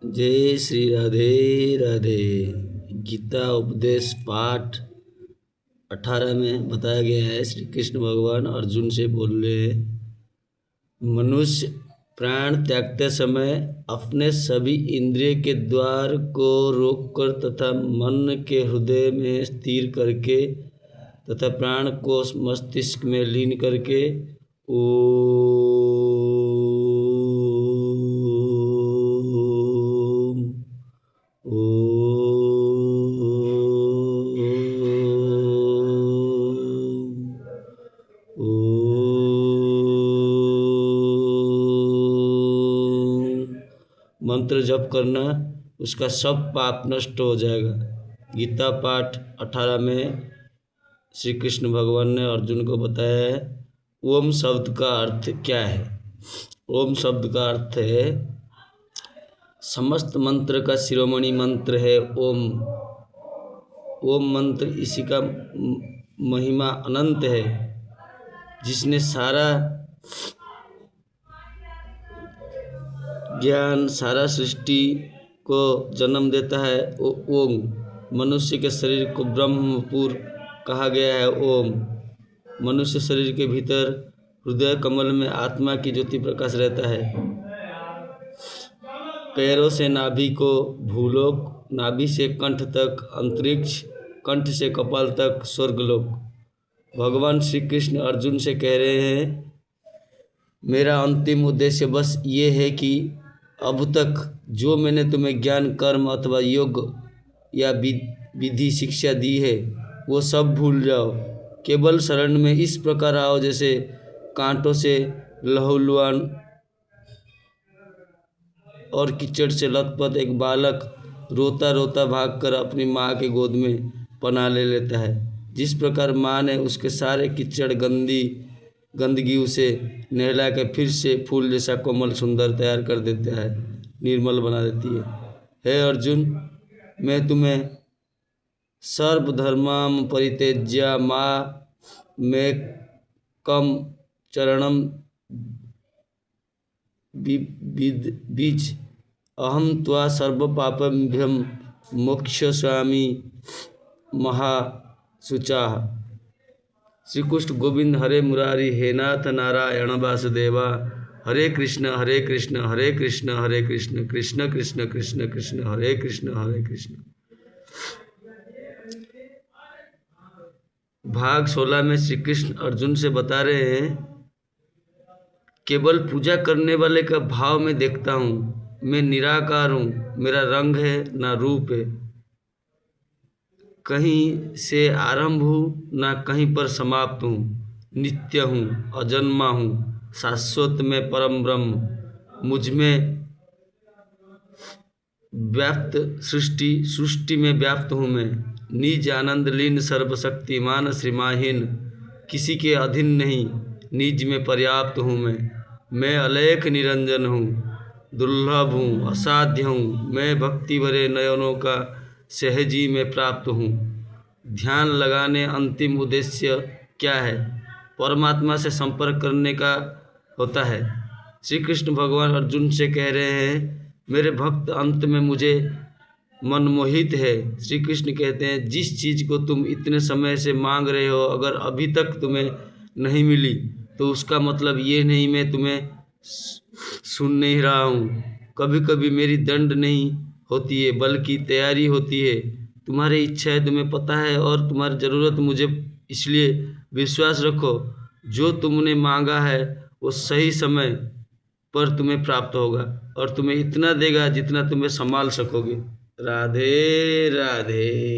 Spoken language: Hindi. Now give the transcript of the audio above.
जय श्री राधे राधे। गीता उपदेश पाठ 18 में बताया गया है, श्री कृष्ण भगवान अर्जुन से बोल रहे हैं, मनुष्य प्राण त्यागते समय अपने सभी इंद्रिय के द्वार को रोककर तथा मन के हृदय में स्थिर करके तथा प्राण को मस्तिष्क में लीन करके मंत्र जप करना, उसका सब पाप नष्ट हो जाएगा। गीता पाठ 18 में श्री कृष्ण भगवान ने अर्जुन को बताया है। ओम शब्द का अर्थ क्या है? ओम शब्द का अर्थ है समस्त मंत्र का शिरोमणि मंत्र है ओम। ओम मंत्र, इसी का महिमा अनंत है, जिसने सारा ज्ञान, सारा सृष्टि को जन्म देता है। ओम, मनुष्य के शरीर को ब्रह्मपुर कहा गया है। ओम, मनुष्य शरीर के भीतर हृदय कमल में आत्मा की ज्योति प्रकाश रहता है। पैरों से नाभि को भूलोक, नाभि से कंठ तक अंतरिक्ष, कंठ से कपाल तक स्वर्गलोक। भगवान श्री कृष्ण अर्जुन से कह रहे हैं, मेरा अंतिम उद्देश्य बस ये है कि अब तक जो मैंने तुम्हें ज्ञान, कर्म अथवा योग या विधि शिक्षा दी है वो सब भूल जाओ। केवल शरण में इस प्रकार आओ जैसे कांटों से लहूलुहान और कीचड़ से लथपथ एक बालक रोता रोता भागकर अपनी माँ के गोद में पनाह ले लेता है। जिस प्रकार माँ ने उसके सारे कीचड़ गंदगी उसे नहला के फिर से फूल जैसा कोमल सुंदर तैयार कर देता है, निर्मल बना देती है। हे अर्जुन, मैं तुम्हें सर्वधर्मां परित्यज्य मामेकं चरणं बीज अहम त्वा सर्वपापेभ्यो मोक्षयिष्यामि महाशुचाः। श्री कृष्ण गोविंद हरे मुरारी, हे नाथ नारायण वासुदेवा। हरे कृष्ण हरे कृष्ण हरे कृष्ण हरे कृष्ण कृष्ण कृष्ण कृष्ण कृष्ण हरे कृष्ण हरे कृष्ण। भाग 16 में श्री कृष्ण अर्जुन से बता रहे हैं, केवल पूजा करने वाले का भाव में देखता हूँ। मैं निराकार हूँ, मेरा रंग है ना रूप है, कहीं से आरंभ हूँ ना कहीं पर समाप्त हूँ, नित्य हूँ, अजन्मा हूँ, शाश्वत में परम ब्रह्म, मुझ में व्याप्त सृष्टि में व्याप्त हूँ मैं, निज आनंद लीन सर्वशक्तिमान श्रीमाहीन, किसी के अधीन नहीं, निज में पर्याप्त हूँ मैं अलेख निरंजन हूँ, दुर्लभ हूँ, असाध्य हूँ, मैं भक्ति भरे नयनों का सहजी में प्राप्त हूँ। ध्यान लगाने अंतिम उद्देश्य क्या है? परमात्मा से संपर्क करने का होता है। श्री कृष्ण भगवान अर्जुन से कह रहे हैं, मेरे भक्त अंत में मुझे मनमोहित है। श्री कृष्ण कहते हैं, जिस चीज़ को तुम इतने समय से मांग रहे हो, अगर अभी तक तुम्हें नहीं मिली तो उसका मतलब ये नहीं मैं तुम्हें सुन नहीं रहा हूँ। कभी कभी मेरी दंड नहीं होती है, बल्कि तैयारी होती है। तुम्हारी इच्छा है, तुम्हें पता है, और तुम्हारी ज़रूरत मुझे, इसलिए विश्वास रखो, जो तुमने मांगा है वो सही समय पर तुम्हें प्राप्त होगा और तुम्हें इतना देगा जितना तुम्हें संभाल सकोगे। राधे राधे।